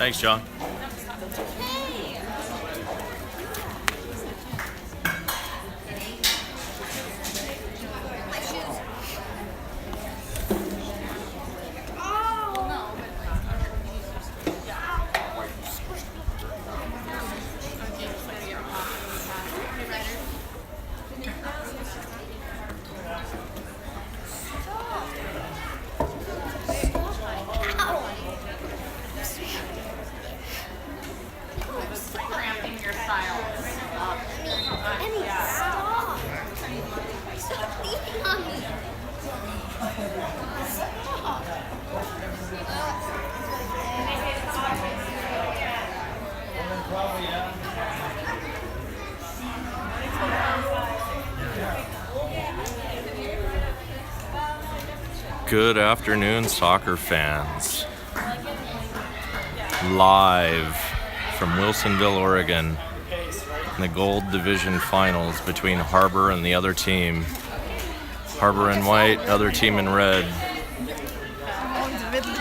Thanks, John. Good afternoon, soccer fans. Live from Wilsonville, Oregon, in the Gold Division Finals between Harbor and the other team. Harbor in white, other team in red.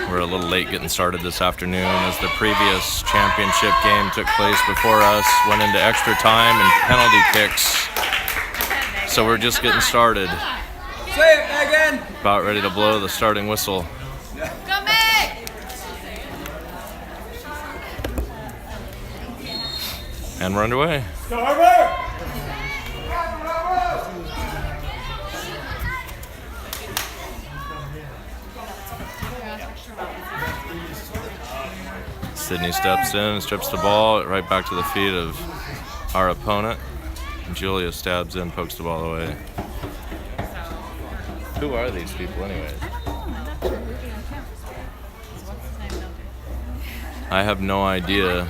We're a little late getting started this afternoon as the previous championship game took place before us, went into extra time and penalty kicks. So we're just getting started. Say it, Megan! About ready to blow the starting whistle. Come in! And we're underway. Harbor! Sydney steps in, strips the ball right back to the feet of our opponent. Julia stabs in, pokes the ball away. Who are these people anyways? I have no idea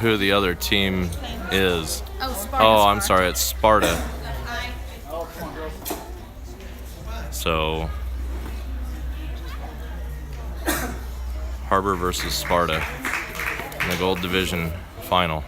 who the other team is. Oh, I'm sorry, it's Sparta. So, Harbor versus Sparta in the Gold Division Final.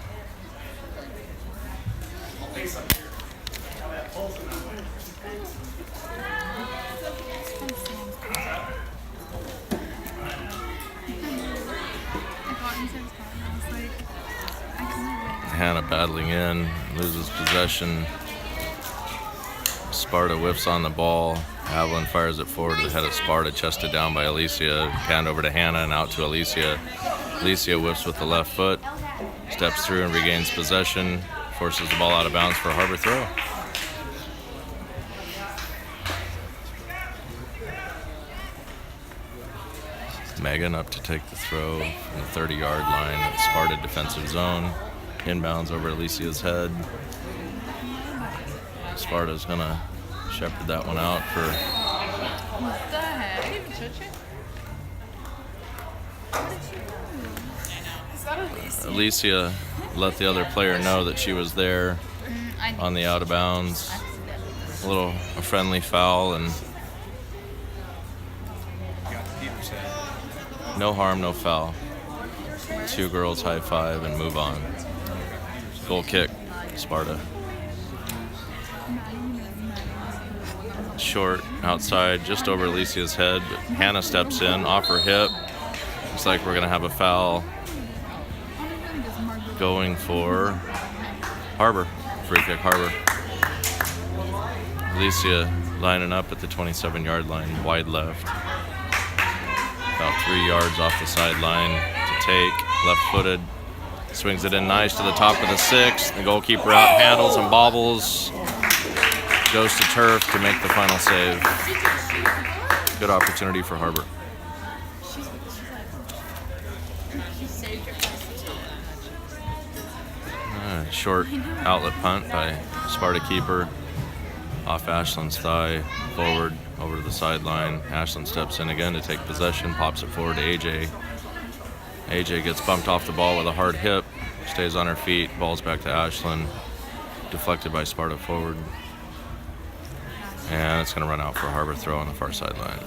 Hannah battling in, loses possession. Sparta whiffs on the ball. Avalon fires it forward to the head of Sparta, chested down by Alicia. Hand over to Hannah and out to Alicia. Alicia whiffs with the left foot, steps through and regains possession, forces the ball out of bounds for a Harbor throw. Megan up to take the throw from the 30-yard line at Sparta defensive zone. Inbounds over Alicia's head. Sparta's gonna shepherd that one out for. What the heck? I didn't even touch it. What did you do? Alicia let the other player know that she was there on the out of bounds. A friendly foul and no harm, no foul. Two girls high five and move on. Goal kick, Sparta. Short, outside, just over Alicia's head. Hannah steps in, off her hip. Looks like we're going to have a foul going for Harbor. Free kick, Harbor. Alicia lining up at the 27-yard line, wide left. About 3 yards off the sideline to take, left-footed. Swings it in nice to the top of the 6. The goalkeeper out handles and bobbles. Goes to turf to make the final save. Good opportunity for Harbor. Short outlet punt by Sparta keeper. Off Ashland's thigh, forward, over to the sideline. Ashland steps in again to take possession, pops it forward to AJ. AJ gets bumped off the ball with a hard hip, stays on her feet, ball's back to Ashland, deflected by Sparta forward. And it's going to run out for a Harbor throw on the far sideline.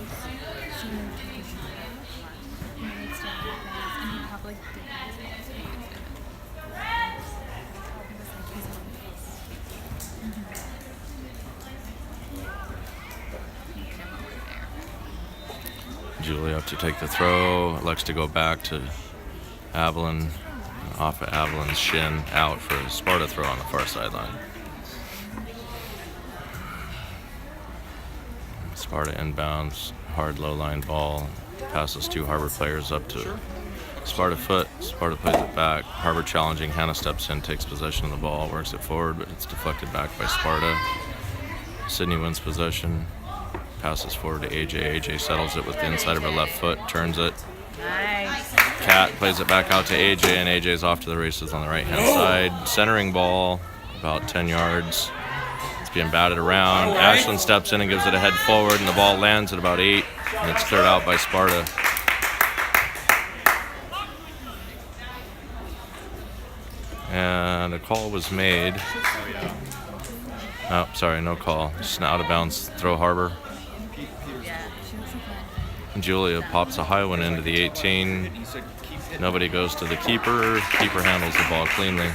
Julie up to take the throw, elects to go back to Avalon, off of Avalon's shin, out for a Sparta throw on the far sideline. Sparta inbounds, hard low line ball, passes 2 Harbor players up to Sparta foot. Sparta plays it back. Harbor challenging. Hannah steps in, takes possession of the ball, works it forward, but it's deflected back by Sparta. Sydney wins possession, passes forward to AJ. AJ settles it with the inside of her left foot, turns it. Nice. Kat plays it back out to AJ, and AJ's off to the races on the right-hand side. Centering ball, about 10 yards. It's being batted around. Ashlyn steps in and gives it a head forward, and the ball lands at about 8, and it's cleared out by Sparta. And a call was made. Oh, sorry, no call. Just an out-of-bounds throw, Harbor. Julia pops a high one into the 18. Nobody goes to the keeper. Keeper handles the ball cleanly.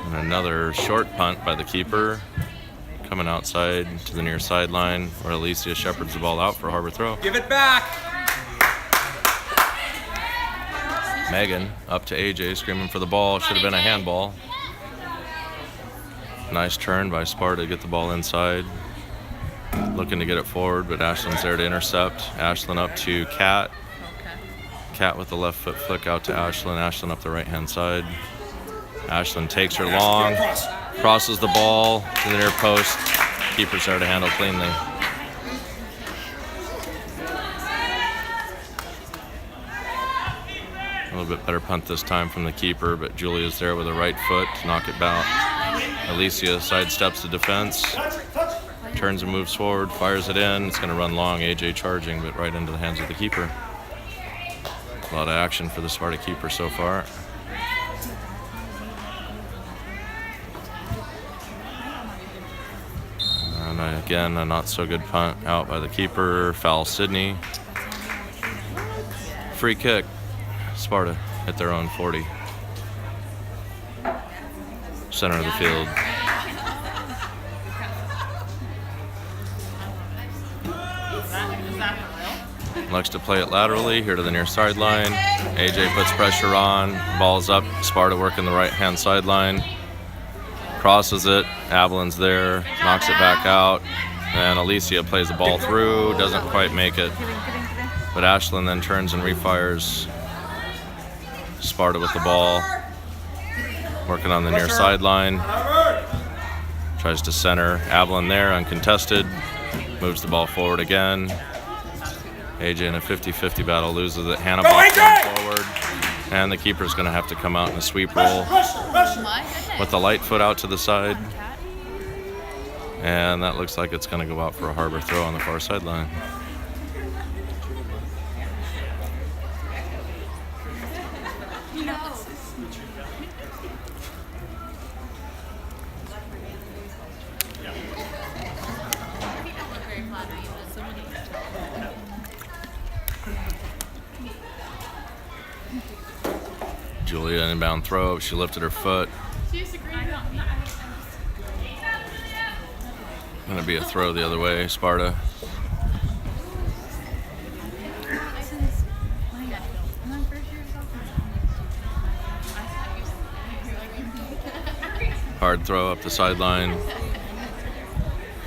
And another short punt by the keeper. Coming outside to the near sideline, where Alicia shepherds the ball out for a Harbor throw. Give it back. Megan up to AJ, screaming for the ball. Should have been a handball. Nice turn by Sparta to get the ball inside. Looking to get it forward, but Ashlyn's there to intercept. Ashlyn up to Kat. Kat with the left foot flick out to Ashlyn. Ashlyn up the right-hand side. Ashlyn takes her long, crosses the ball to the near post. Keeper's there to handle cleanly. A little bit better punt this time from the keeper, but Julia's there with a right foot to knock it back. Alicia sidesteps the defense, turns and moves forward, fires it in. It's going to run long. AJ charging, but right into the hands of the keeper. A lot of action for the Sparta keeper so far. And again, a not so good punt out by the keeper. Foul Sydney. Free kick. Sparta at their own 40. Center of the field. Likes to play it laterally here to the near sideline. AJ puts pressure on. Ball's up. Sparta working the right-hand sideline. Crosses it. Avalon's there. Knocks it back out. And Alicia plays the ball through. Doesn't quite make it. But Ashlyn then turns and refires. Sparta with the ball. Working on the near sideline. Tries to center. Avalon there, uncontested. Moves the ball forward again. AJ in a 50-50 battle loses it. Hannah boxes forward. And the keeper's going to have to come out in a sweep roll. With the light foot out to the side. And that looks like it's going to go out for a Harbor throw on the far sideline. Julia inbound throw. She lifted her foot. Going to be a throw the other way, Sparta. Hard throw up the sideline.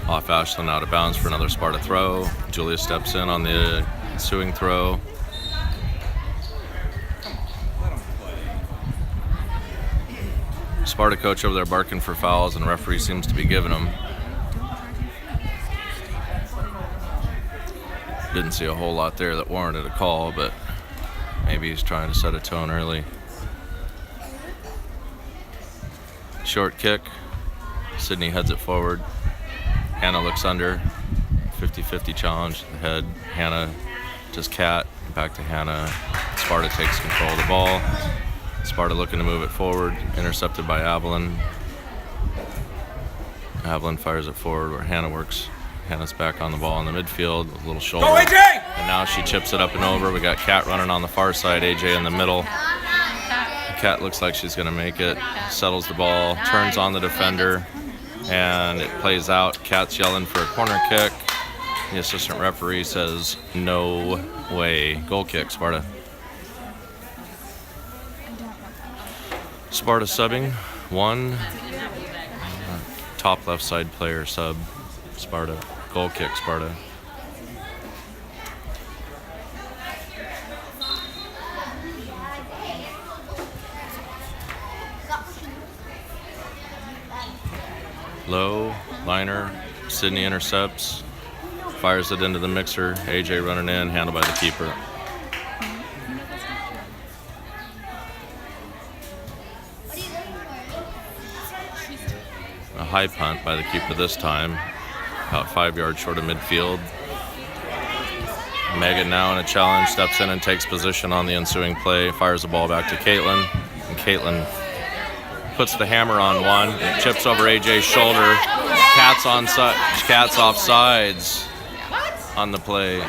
Off Ashlyn, out of bounds for another Sparta throw. Julia steps in on the ensuing throw. Sparta coach over there barking for fouls, and the referee seems to be giving them. Didn't see a whole lot there that warranted a call, but maybe he's trying to set a tone early. Short kick. Sydney heads it forward. Hannah looks under. 50-50 challenge to the head. Hannah just Kat. Back to Hannah. Sparta takes control of the ball. Sparta looking to move it forward. Intercepted by Avalon. Avalon fires it forward where Hannah works. Hannah's back on the ball in the midfield with a little shoulder. Go, AJ! And now she chips it up and over. We got Kat running on the far side. AJ in the middle. Kat looks like she's going to make it. Settles the ball. Turns on the defender. And it plays out. Kat's yelling for a corner kick. The assistant referee says, no way. Goal kick, Sparta. Sparta subbing. 1. Top left side player sub. Sparta. Goal kick, Sparta. Low, liner, Sydney intercepts, fires it into the mixer, AJ running in, handled by the keeper. A high punt by the keeper this time, about 5 yards short of midfield. Megan now in a challenge, steps in and takes position on the ensuing play, fires the ball back to Caitlin, and Caitlin puts the hammer on one, chips over AJ's shoulder. Cat's off sides on the play.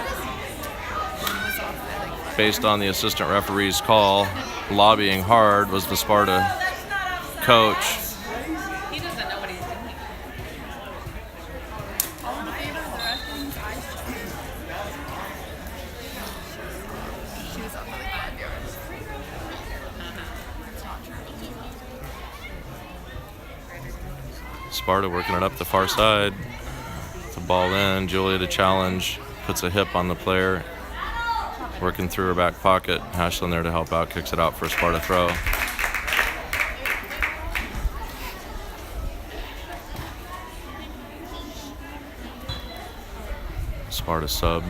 Based on the assistant referee's call, lobbying hard was the Sparta coach. He doesn't know what he's doing. All in favor of the referee's eyes. She was up for like 5 yards. It's not true. Sparta working it up the far side. The ball in. Julia to challenge. Puts a hip on the player. Working through her back pocket. Ashlyn there to help out. Kicks it out for a Sparta throw. Sparta sub.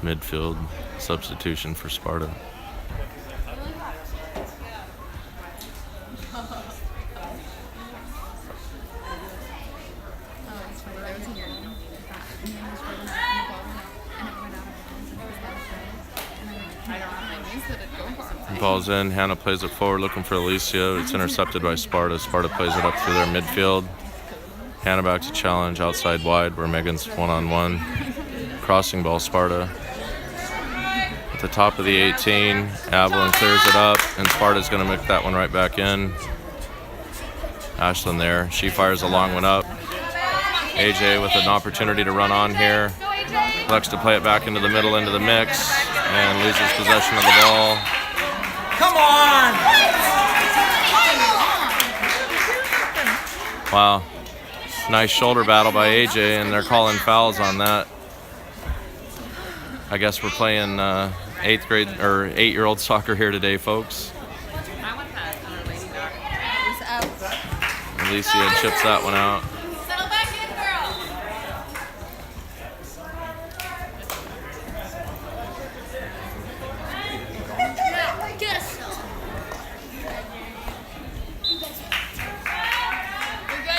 Midfield substitution for Sparta. Ball's in. Hannah plays it forward, looking for Alicia. It's intercepted by Sparta. Sparta plays it up through their midfield. Hannah back to challenge outside wide, where Megan's one-on-one. Crossing ball, Sparta. At the top of the 18, Avalon clears it up, and Sparta's going to make that one right back in. Ashlyn there. She fires a long one up. AJ with an opportunity to run on here. Elects to play it back into the middle, into the mix, and loses possession of the ball. Come on! Wow. Nice shoulder battle by AJ, and they're calling fouls on that. I guess we're playing 8th grade or 8-year-old soccer here today, folks. I want that other lady back. It was out. Alicia chips that one out. Settle back in, girl.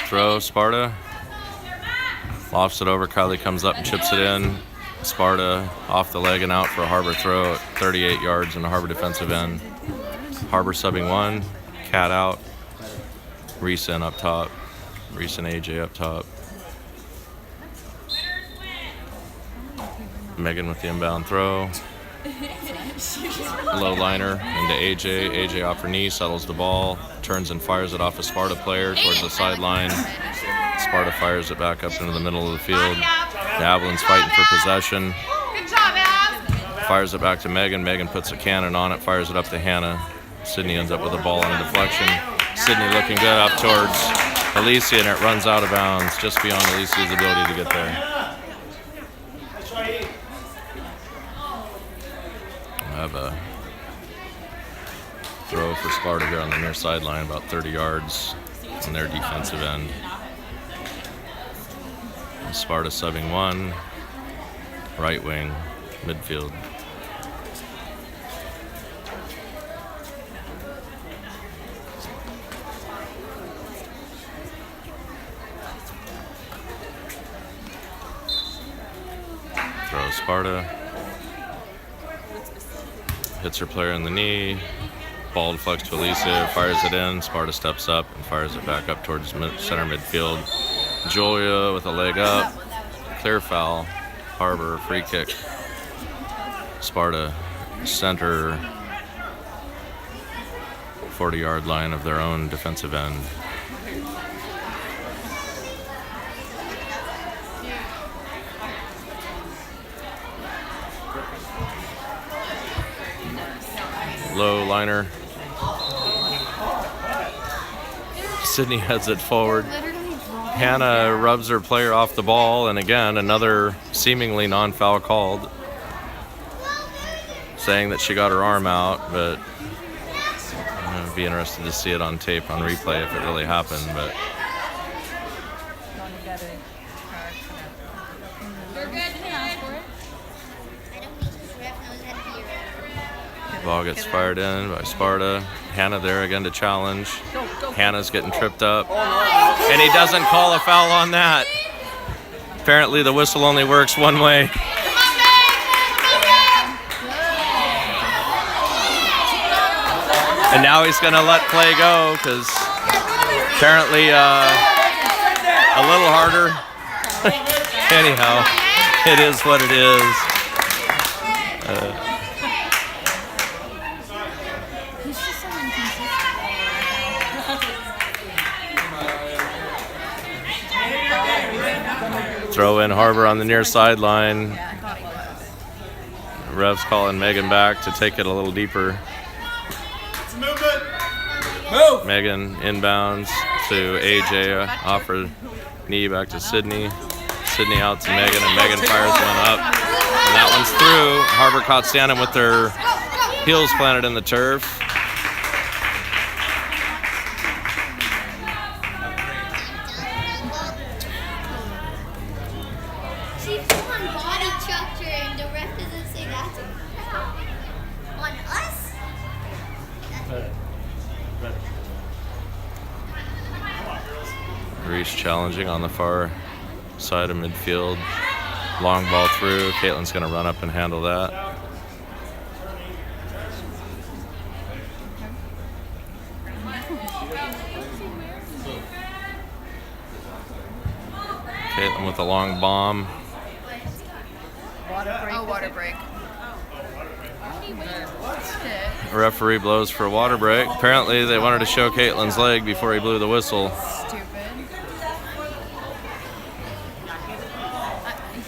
Throw, Sparta. Lofts it over. Kylie comes up and chips it in. Sparta off the leg and out for a Harbor throw at 38 yards in the Harbor defensive end. Harbor subbing 1. Cat out. Reese in up top. Reese and AJ up top. Megan with the inbound throw. Low liner into AJ. AJ off her knee, settles the ball, turns and fires it off a Sparta player towards the sideline. Sparta fires it back up into the middle of the field. Avalon's fighting for possession. Good job, Av. Fires it back to Megan. Megan puts a cannon on it, fires it up to Hannah. Sydney ends up with the ball on a deflection. Sydney looking good up towards Alicia, and it runs out of bounds just beyond Alicia's ability to get there. I have a throw for Sparta here on the near sideline, about 30 yards on their defensive end. And Sparta subbing 1, right wing, midfield. Throw Sparta. Hits her player in the knee. Ball deflects to Alicia, fires it in. Sparta steps up and fires it back up towards center midfield. Julia with a leg up. Clear foul. Harbor, free kick. Sparta center 40-yard line of their own defensive end. Yeah. Low liner. Sydney heads it forward. Hannah rubs her player off the ball, and again, another seemingly non-foul called, saying that she got her arm out, but I'd be interested to see it on tape, on replay, if it really happened, but ball gets fired in by Sparta. Hannah there again to challenge. Hannah's getting tripped up. And he doesn't call a foul on that. Apparently the whistle only works one way. And now he's going to let play go because apparently a little harder. Anyhow, it is what it is. Throw in Harbor on the near sideline. Rev's calling Megan back to take it a little deeper. Move. Megan inbounds to AJ, off her knee back to Sydney. Sydney out to Megan, and Megan fires one up. And that one's through. Harbor caught standing with their heels planted in the turf. She full-on body chucked her, and the ref doesn't say that on us. Reese challenging on the far side of midfield. Long ball through. Caitlin's going to run up and handle that. Caitlin with a long bomb. Water break. Referee blows for a water break. Apparently they wanted to show Caitlin's leg before he blew the whistle. Stupid.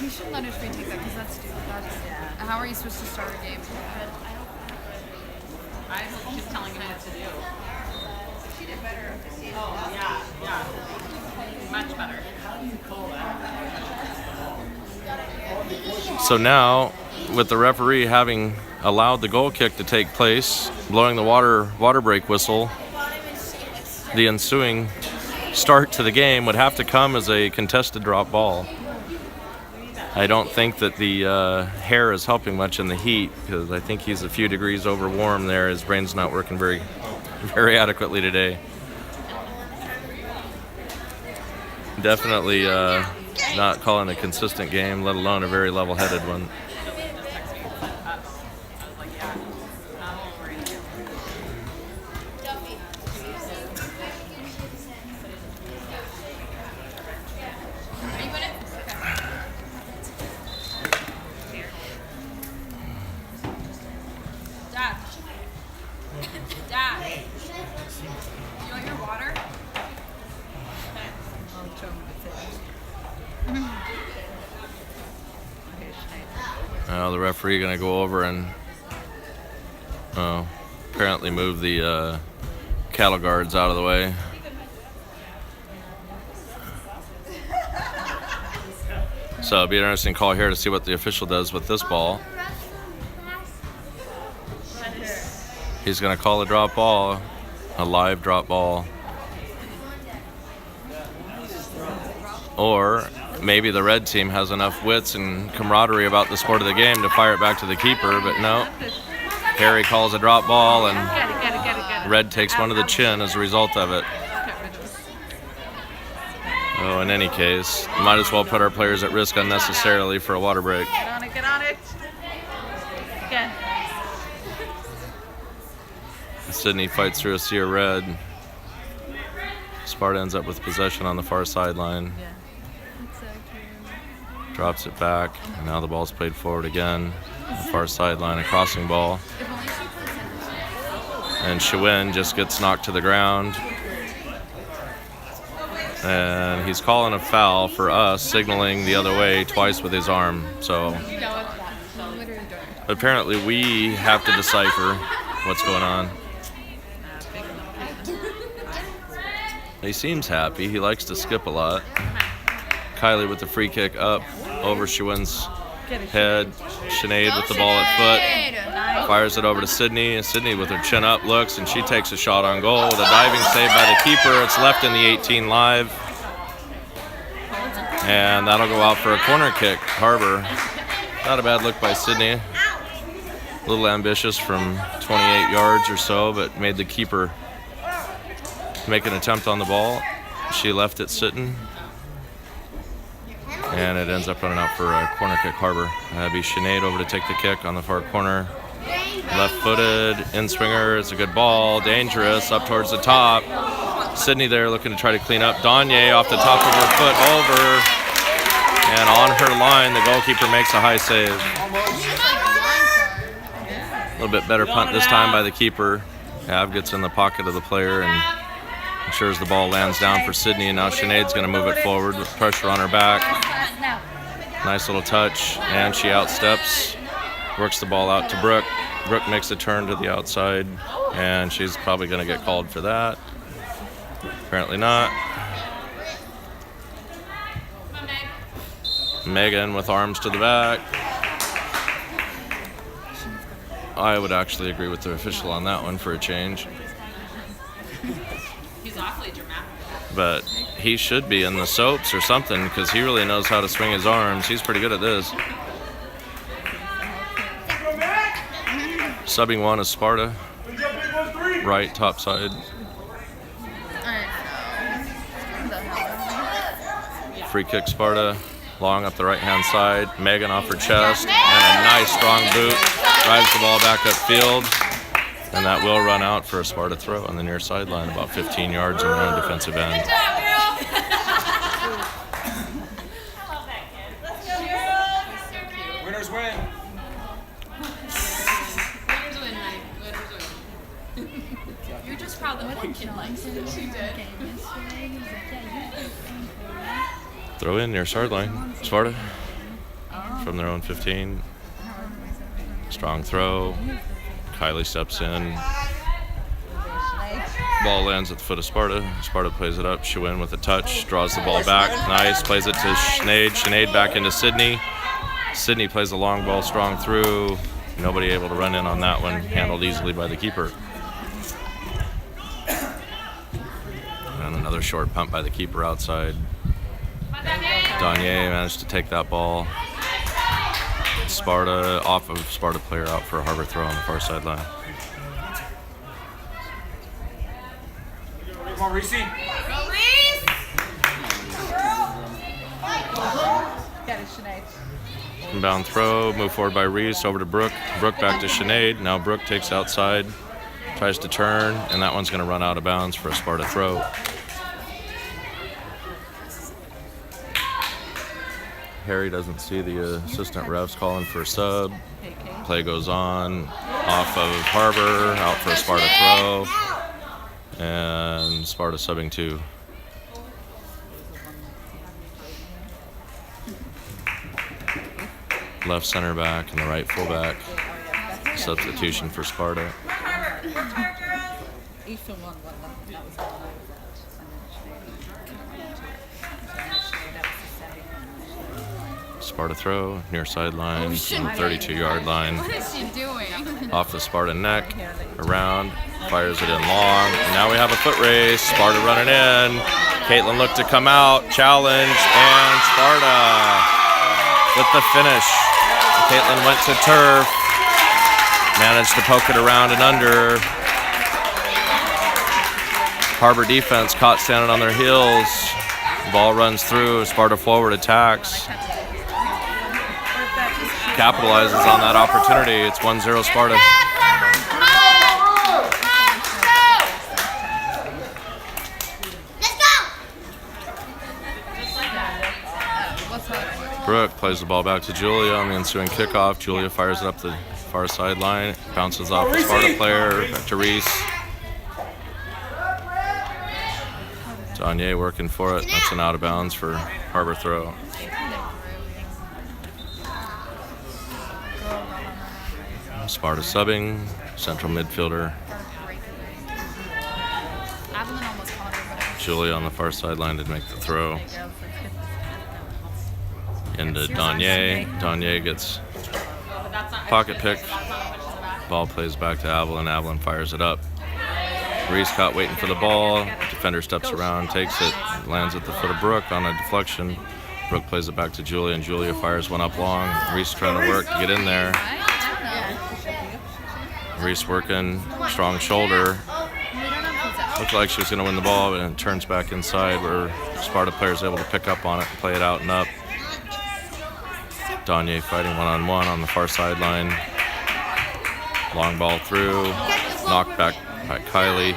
He shouldn't let us retake that because that's stupid. How are you supposed to start a game? I hope she's telling him what to do. She did better. Oh, yeah. Much better. So now, with the referee having allowed the goal kick to take place, blowing the water break whistle, the ensuing start to the game would have to come as a contested drop ball. I don't think that the hair is helping much in the heat because I think he's a few degrees over warm there. His brain's not working very adequately today. Definitely not calling a consistent game, let alone a very level-headed one. Dad, you want your water? The referee going to go over and apparently move the cattle guards out of the way. So it'll be an interesting call here to see what the official does with this ball. He's going to call a drop ball, a live drop ball. Or maybe the red team has enough wits and camaraderie about the sport of the game to fire it back to the keeper, but no. Harry calls a drop ball, and red takes one to the chin as a result of it. Oh, in any case, might as well put our players at risk unnecessarily for a water break. Get on it. Again. Sydney fights through a sea of red. Sparta ends up with possession on the far sideline. Drops it back, and now the ball's played forward again. The far sideline, a crossing ball. And Shewin just gets knocked to the ground. And he's calling a foul for us, signaling the other way twice with his arm. So apparently we have to decipher What's going on? Big enough. He seems happy. He likes to skip a lot. Kylie with the free kick up over Schwinn's head. Sinead with the ball at foot. Fires it over to Sydney. And Sydney with her chin up looks, and she takes a shot on goal with a diving save by the keeper. It's left in the 18 live. And that'll go out for a corner kick. Harbor. Not a bad look by Sydney. A little ambitious from 28 yards or so, but made the keeper make an attempt on the ball. She left it sitting. And it ends up running out for a corner kick. Harbor. That'd be Sinead over to take the kick on the far corner. Left-footed, in-swinger. It's a good ball. Dangerous, up towards the top. Sydney there looking to try to clean up. Danye off the top of her foot over. And on her line, the goalkeeper makes a high save. A little bit better punt this time by the keeper. Av gets in the pocket of the player and ensures the ball lands down for Sydney. And now Sinead's going to move it forward with pressure on her back. Nice little touch, and she outsteps. Works the ball out to Brooke. Brooke makes a turn to the outside, and she's probably going to get called for that. Apparently not. Megan with arms to the back. I would actually agree with the official on that one for a change. He's awfully dramatic. But he should be in the soaps or something because he really knows how to swing his arms. He's pretty good at this. Subbing one is Sparta. Right, top side. Free kick Sparta. Long up the right-hand side. Megan off her chest. And a nice strong boot. Drives the ball back upfield. And that will run out for a Sparta throw on the near sideline, about 15 yards in their own defensive end. Winners win. Winners win, honey. Winners win. You're just proud that one kid likes it. She did. Throw in near sideline. Sparta from their own 15. Strong throw. Kylie steps in. Ball lands at the foot of Sparta. Sparta plays it up. Schwinn with a touch. Draws the ball back. Nice. Plays it to Sinead. Sinead back into Sydney. Sydney plays a long ball strong through. Nobody able to run in on that one. Handled easily by the keeper. And another short pump by the keeper outside. Danye managed to take that ball. Sparta off of Sparta player out for a Harbor throw on the far sideline. Come on, Reese. Get it, Sinead. Inbound throw, move forward by Reese, over to Brooke. Brooke back to Sinead. Now Brooke takes outside, tries to turn, and that one's going to run out of bounds for a Sparta throw. Harry doesn't see the assistant refs calling for a sub. Play goes on. Off of Harbor, out for a Sparta throw. And Sparta subbing two. Left center back and the right fullback. Substitution for Sparta. Sparta throw, near sideline, from the 32-yard line. What is she doing? Off the Sparta neck, around, fires it in long. And now we have a foot race. Sparta running in. Caitlin looked to come out, challenge, and Sparta with the finish. Caitlin went to turf, managed to poke it around and under. Harbor defense caught standing on their heels. Ball runs through, Sparta forward attacks. Capitalizes on that opportunity. It's 1-0 Sparta. Brooke plays the ball back to Julia on the ensuing kickoff. Julia fires it up the far sideline. Bounces off the Sparta player. Back to Reese. Danye working for it. That's an out of bounds for Harbor throw. Sparta subbing, central midfielder. Avalon almost caught her, but Julia on the far sideline to make the throw. Into Danye. Danye gets pocket pick. Ball plays back to Avalon. Avalon fires it up. Reese caught waiting for the ball. Defender steps around, takes it, lands at the foot of Brooke on a deflection. Brooke plays it back to Julia, and Julia fires one up long. Reese trying to work to get in there. Reese working, strong shoulder. Looked like she was going to win the ball, but it turns back inside where Sparta player is able to pick up on it and play it out and up. Danye fighting one-on-one on the far sideline. Long ball through, knocked back by Kylie.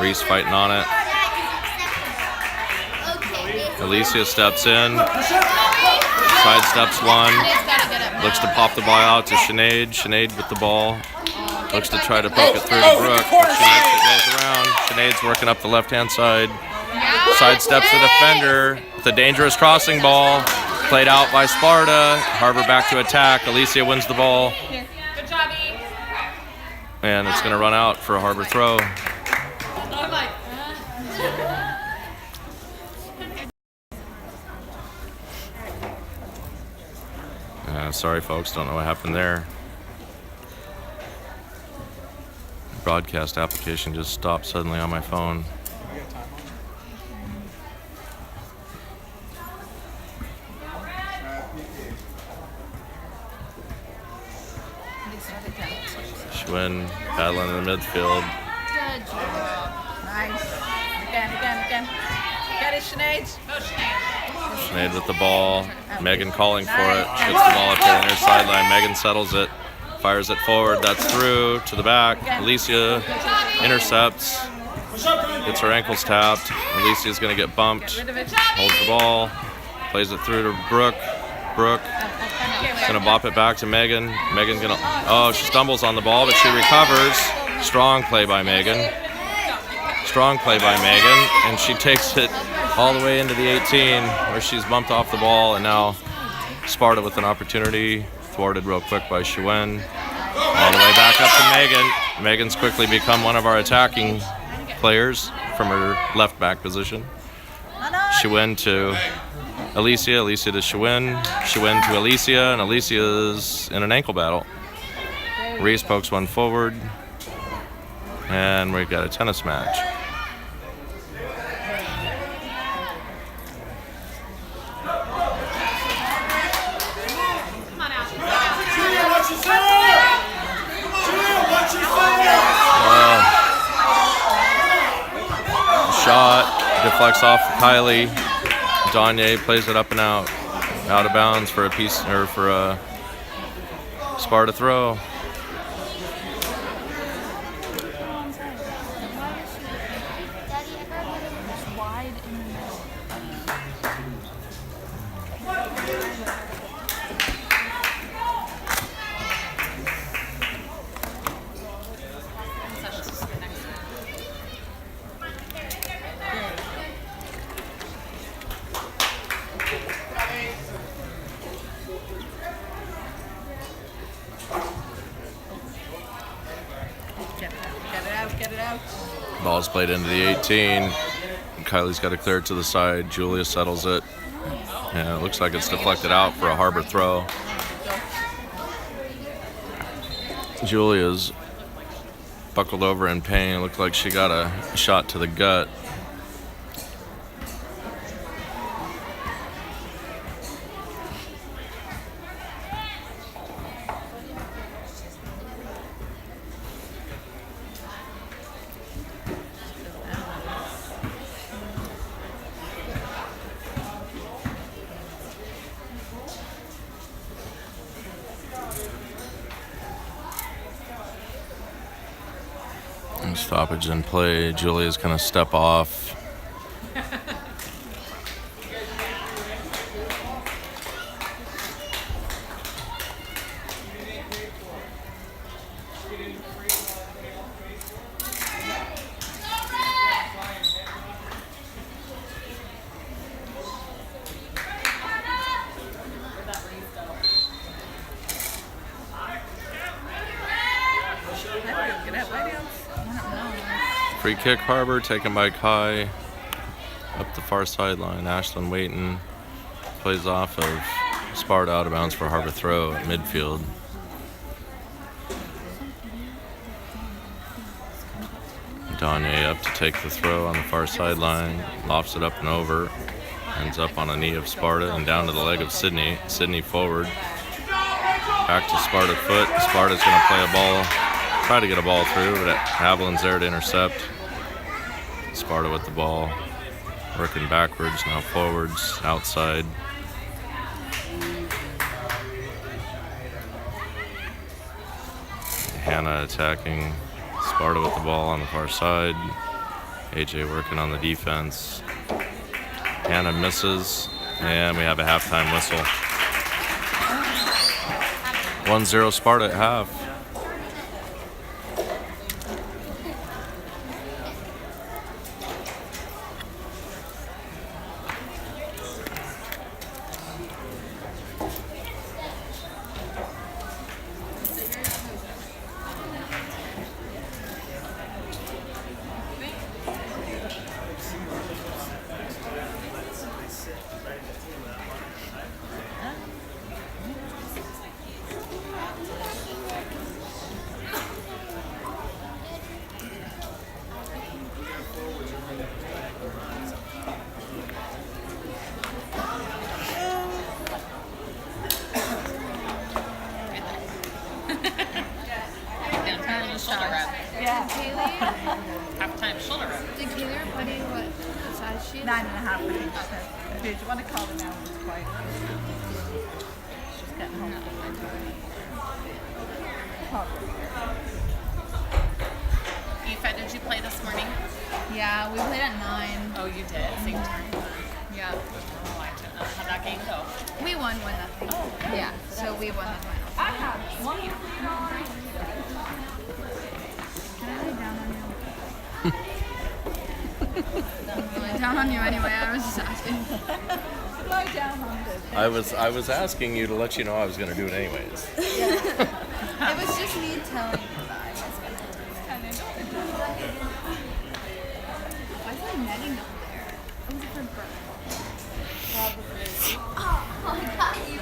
Reese fighting on it. Alicia steps in, sidesteps one, looks to pop the ball out to Sinead. Sinead with the ball, looks to try to poke it through to Brooke, but she makes it, goes around. Sinead's working up the left-hand side, sidesteps the defender with a dangerous crossing ball, played out by Sparta. Harbor back to attack. Alicia wins the ball, Good job, E. and it's going to run out for a Harbor throw. I'm like, Sorry, folks, don't know what happened there. Broadcast application just stopped suddenly on my phone. Schwinn battling in the midfield. nice. Again. Get it, Sinead. Go, Sinead. Sinead with the ball. Megan calling for it. She gets the ball up to the near sideline. Megan settles it. Fires it forward. That's through to the back. Alicia intercepts. Gets her ankles tapped. Alicia's going to get bumped. Rid of it. Holds the ball. Plays it through to Brooke. Brooke going to bop it back to Megan. Megan's going to... Oh, she stumbles on the ball, but she recovers. Strong play by Megan. Strong play by Megan. And she takes it all the way into the 18 where she's bumped off the ball. And now Sparta with an opportunity. Thwarted real quick by Schwinn. All the way back up to Megan. Megan's quickly become one of our attacking players from her left back position. Schwinn to Alicia. Alicia to Schwinn. Schwinn to Alicia. And Alicia's in an ankle battle. Reese pokes one forward. And we've got a tennis match. Shot deflects off Kylie. Danye plays it up and out of bounds for a piece or for a Sparta throw. Get it out. Ball's played into the 18. Kylie's got to clear it to the side. Julia settles it. And it looks like it's deflected out for a Harbor throw. Julia's buckled over in pain. It looked like she got a shot to the gut. Stoppage in play. Julia's gonna step off. Free kick, Harbor, taken by Kai. Up the far sideline, Ashlyn Waiton plays off of Sparta out of bounds for Harbor throw at midfield. Danye up to take the throw on the far sideline, lofts it up and over, ends up on a knee of Sparta and down to the leg of Sydney. Sydney forward, back to Sparta foot. Sparta's going to play a ball, try to get a ball through, but Haviland's there to intercept. Sparta with the ball, working backwards, now forwards, outside. Hannah attacking. Sparta with the ball on the far side. AJ working on the defense. Hannah misses, and we have a halftime whistle. 1-0 Sparta at half. Shoulder rub. Yeah. Kaylee, Halftime shoulder rub. did Kaylee or Buddy what size she is? 9.5, I think she said. Do you want to call her now? It's quite. She's getting home. Aoife, did you play this morning? Yeah, we played at 9. Oh, you did. Same time. Yeah. Oh, I didn't know. How'd that game go? We won 1-0. Yeah, so we won the final. I have one. Can I lay down on you? I'm lay down on you anyway, I was just asking. Lie down on this. I was asking you to let you know I was going to do it anyways. It was just me telling you that I was gonna do it. Why is there netting up there? Oh, it's for birds. Oh, I got you.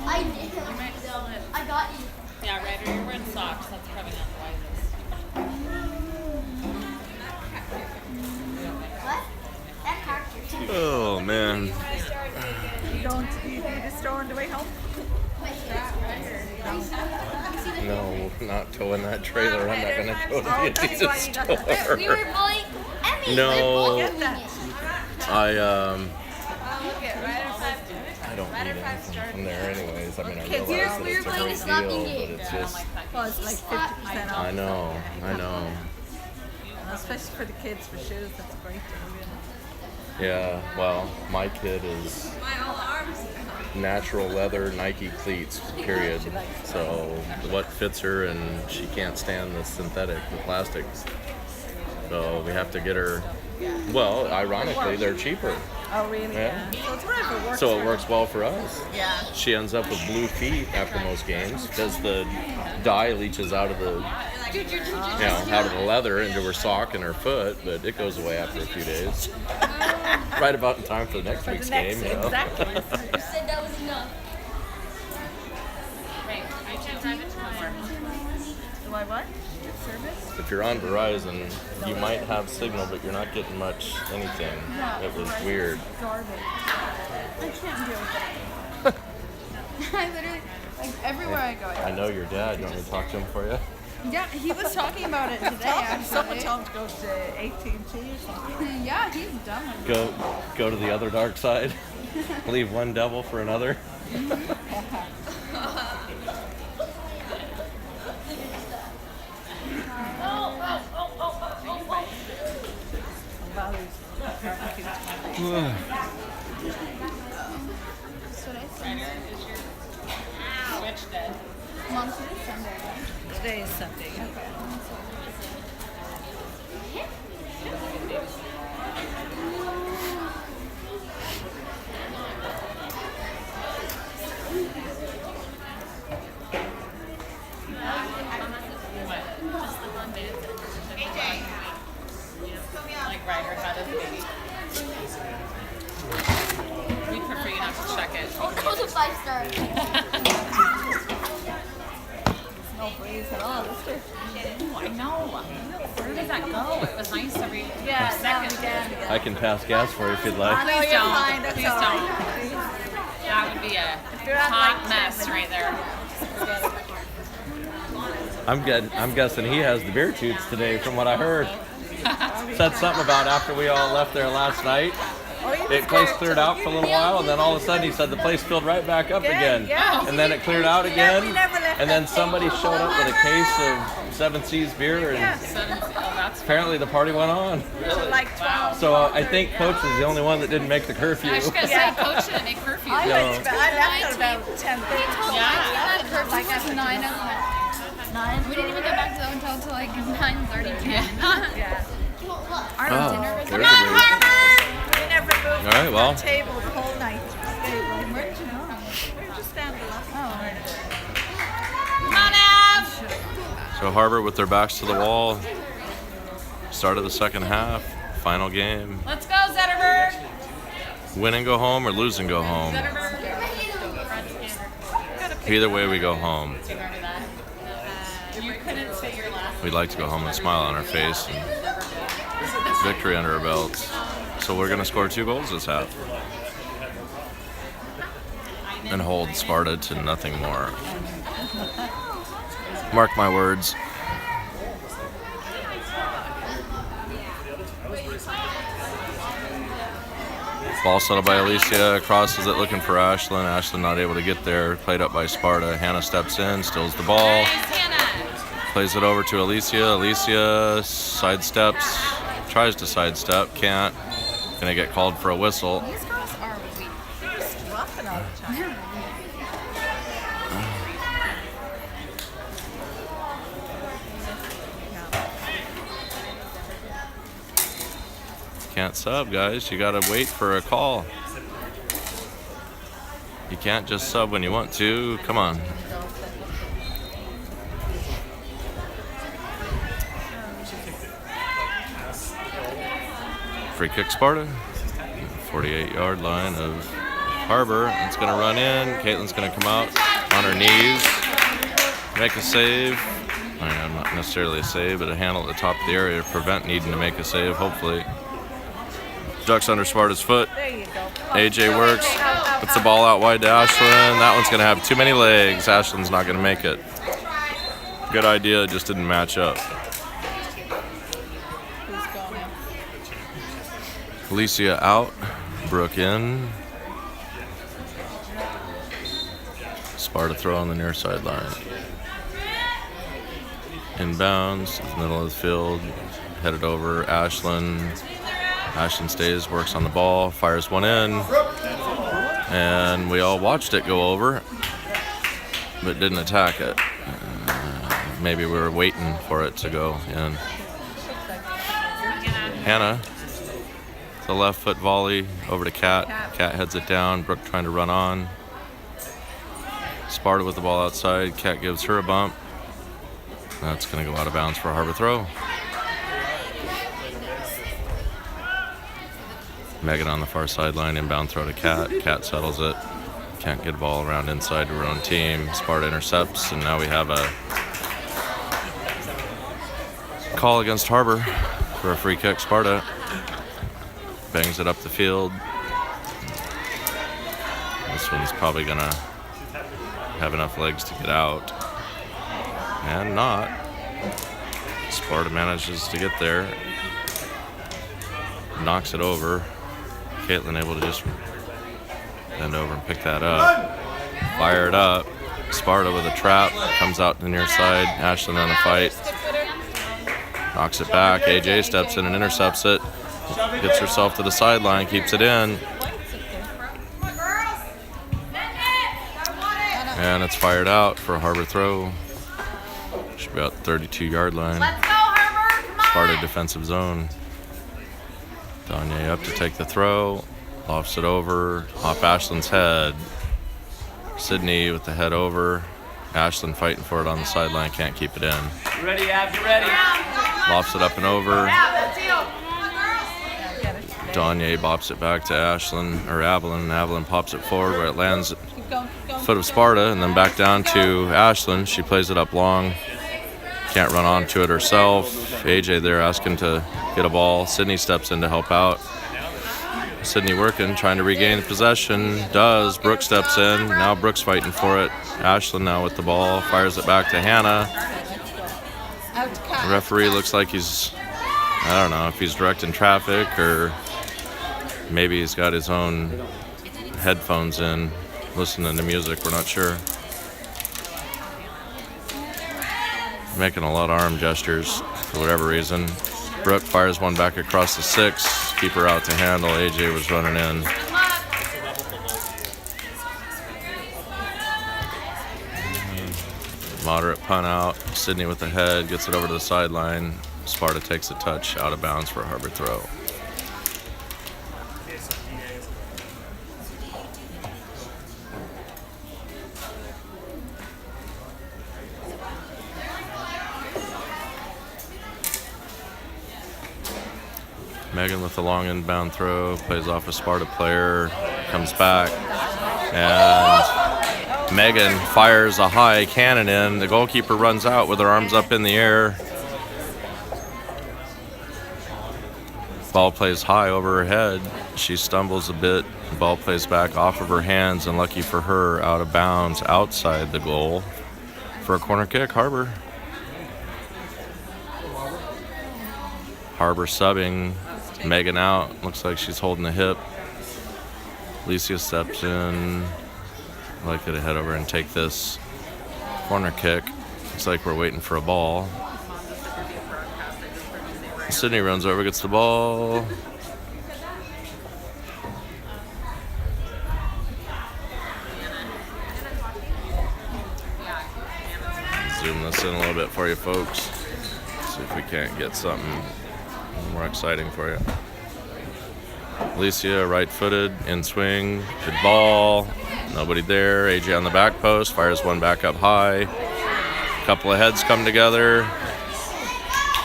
I did. I got you. Yeah, Ryder, you're wearing socks. That's probably not the wisest. What? That character too. Oh, man. You need a store on the way home? No, not towing that trailer. I'm not going to go to the Adidas store. We were bullying Emmy. No. We were bullying Get that. it. I don't need anything from there anyways. I mean, I Kids, realize that we were it's a playing great slapping deal, game. but it's just, Well, it's like 50% off. I know. Especially for the kids for shoes, that's great. Yeah, well, my kid is natural leather Nike cleats, period. So what fits her, and she can't stand the synthetic, the plastics. So we have to get her, well, ironically, they're cheaper. Oh, really? Yeah. So it's whatever works. So for it her. works well for us. Yeah. She ends up with blue feet after most games because the dye leaches out of the, out of the leather into her sock and her foot, but it goes away after a few days. Right about in time for the next week's game, you know. Exactly. You said that was enough. Wait, I can't drive it tomorrow. Do I what? Service? If you're on Verizon, you might have signal, but you're not getting much anything. It was weird. Garbage. I can't deal with that. I literally, like everywhere I go, I know your dad. You want me to talk to him for you? yeah, he was talking about it today Someone actually. told him to go to AT&T or something. Yeah, he's done with it. Go to the other dark side. Leave one devil for another. Ryder, is your switch dead? Mom, today's Sunday. Today is Sunday. Like right, her head is baby. We prefer you not to check it. That was a 5-star. No breeze at all, is there? Oh, I know. Where does that go? It was nice to read. Yeah, second. I can pass gas for you if you'd like. I know Please you're don't. fine, that's Please all don't. right. That would be a you're at hot like mess 10 right there. I'm guessing he has the beer toots today, from what I heard. Said something about after we all left there last night. The place cleared out for a little while, and then all of a sudden he said the place filled right back up again. yeah. And then it cleared out We again. never left And then that somebody table showed up with a full. case of Seven Seas beer, and That's apparently the party went on. Like 12. So I think Coach was the only one that didn't make the curfew. I was gonna say, Coach didn't make curfew. I No. left at about 10:30. Yeah. Like at 9 o'clock. 9? We didn't even get back to the hotel until like 9:30. Yeah. Our Oh, dinner was there's like, a break. We never moved All right, well. off that table the whole night. Stayed right where did you go? there. We were just down below. Come on, Av! So Harbor with their backs to the wall. Start of the second half. Final game. Let's go, Zetterberg! Win and go home or lose and go home. Zetterberg. Either way, we go home. You couldn't say your last. We'd like to go home with a smile on our face and victory under our belts. So we're going to score 2 goals this half and hold Sparta to nothing more. Mark my words. Ball settled by Alicia, crosses it looking for Ashlyn. Ashlyn not able to get there, played up by Sparta. Hannah steps in, steals the ball. Nice, Hannah. Plays it over to Alicia. Alicia sidesteps, tries to sidestep, can't. Gonna get called for a whistle. these girls are weak. Just roughing all the time. Can't sub, guys. You gotta wait for a call. You can't just sub when you want to. Come on. Free kick Sparta. 48-yard line of Harbor. It's going to run in. Caitlin's going to come out on her knees. Make a save. I mean, not necessarily a save, but a handle at the top of the area to prevent needing to make a save, hopefully. Ducks under Sparta's foot. There you go. AJ works. Puts the ball out wide to Ashlyn. That one's going to have too many legs. Ashlyn's not going to make it. Good idea, just didn't match up. Who's going now? Alicia out. Brooke in. Sparta throw on the near sideline. Inbounds, middle of the field. Headed over. Ashlyn. Ashlyn stays, works on the ball, fires one in. And we all watched it go over, but didn't attack it. Maybe we were waiting for it to go in. Hannah, the left foot volley over to Kat. Kat heads it down. Brooke trying to run on. Sparta with the ball outside. Kat gives her a bump. That's going to go out of bounds for a Harbor throw. Megan on the far sideline, inbound throw to Kat. Kat settles it. Can't get a ball around inside to her own team. Sparta intercepts, and now we have a call against Harbor for a free kick. Sparta bangs it up the field. This one's probably gonna have enough legs to get out. And not. Sparta manages to get there. Knocks it over. Caitlin able to just bend over and pick that up. Fire it up. Sparta with a trap. Comes out the near side. Ashlyn on a fight. Knocks it back. AJ steps in and intercepts it. Gets herself to the sideline. Keeps it in. And it's fired out for a Harbor throw. Should be about 32-yard line. Let's go, Harbor! Come on! Sparta defensive zone. Danye up to take the throw. Lofts it over. Off Ashlyn's head. Sydney with the head over. Ashlyn fighting for it on the sideline, can't keep it in. You ready, Ab? You ready? Lofts it up and over. Yeah, get it. Danye bops it back to Ashlyn, or Avalon. Avalon pops it forward where it lands at Keep going, keep going. foot of Sparta, and then back down to Ashlyn. She plays it up long. Can't run onto it herself. AJ there asking to get a ball. Sydney steps in to help out. Sydney working, trying to regain possession. Does. Brooke steps in. Now Brooke's fighting for it. Ashlyn now with the ball. Fires it back to Hannah. Out to Kai. The referee looks like he's, I don't know if he's directing traffic or maybe he's got his own headphones in, listening to music. We're not sure. Making a lot of arm gestures for whatever reason. Brooke fires one back across the 6. Keeper out to handle. AJ was running in. Moderate punt out. Sydney with the head gets it over to the sideline. Sparta takes a touch out of bounds for a Harbor throw. Megan with the long inbound throw, plays off a Sparta player, comes back, and Megan fires a high cannon in. The goalkeeper runs out with her arms up in the air. Ball plays high over her head. She stumbles a bit. Ball plays back off of her hands, and lucky for her, out of bounds outside the goal for a corner kick. Harbor. Harbor subbing. Megan out. Looks like she's holding the hip. Alicia steps in. Likely to head over and take this corner kick. Looks like we're waiting for a ball. Sydney runs over, gets the ball. Zoom this in a little bit for you folks. See if we can't get something more exciting for you. Alicia, right-footed, in swing, good ball. Nobody there. AJ on the back post, fires one back up high. A couple of heads come together.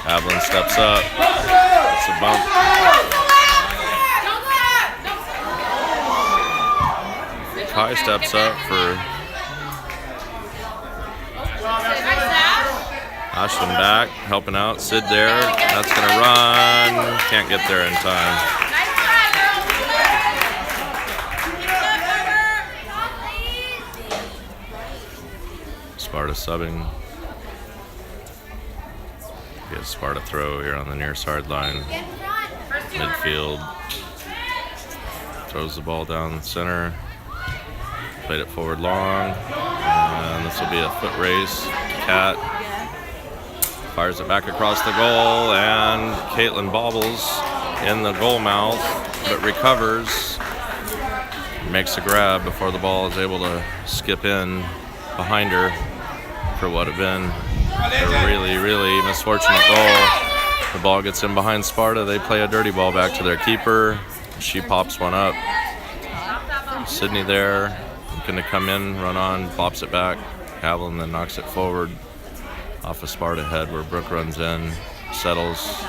Avalon steps up. It's a bump. Kai steps up for Ashlyn back, helping out. Sid there. That's going to run. Can't get there in time. Sparta subbing. Get Sparta throw here on the near sideline. Midfield. Throws the ball down the center. Played it forward long. And this will be a foot race. Cat fires it back across the goal, and Caitlin bobbles in the goal mouth, but recovers. Makes a grab before the ball is able to skip in behind her for what had been a really, really misfortunate goal. The ball gets in behind Sparta. They play a dirty ball back to their keeper. She pops one up. Sydney there, going to come in, run on, pops it back. Avalon then knocks it forward off a Sparta head where Brooke runs in, settles,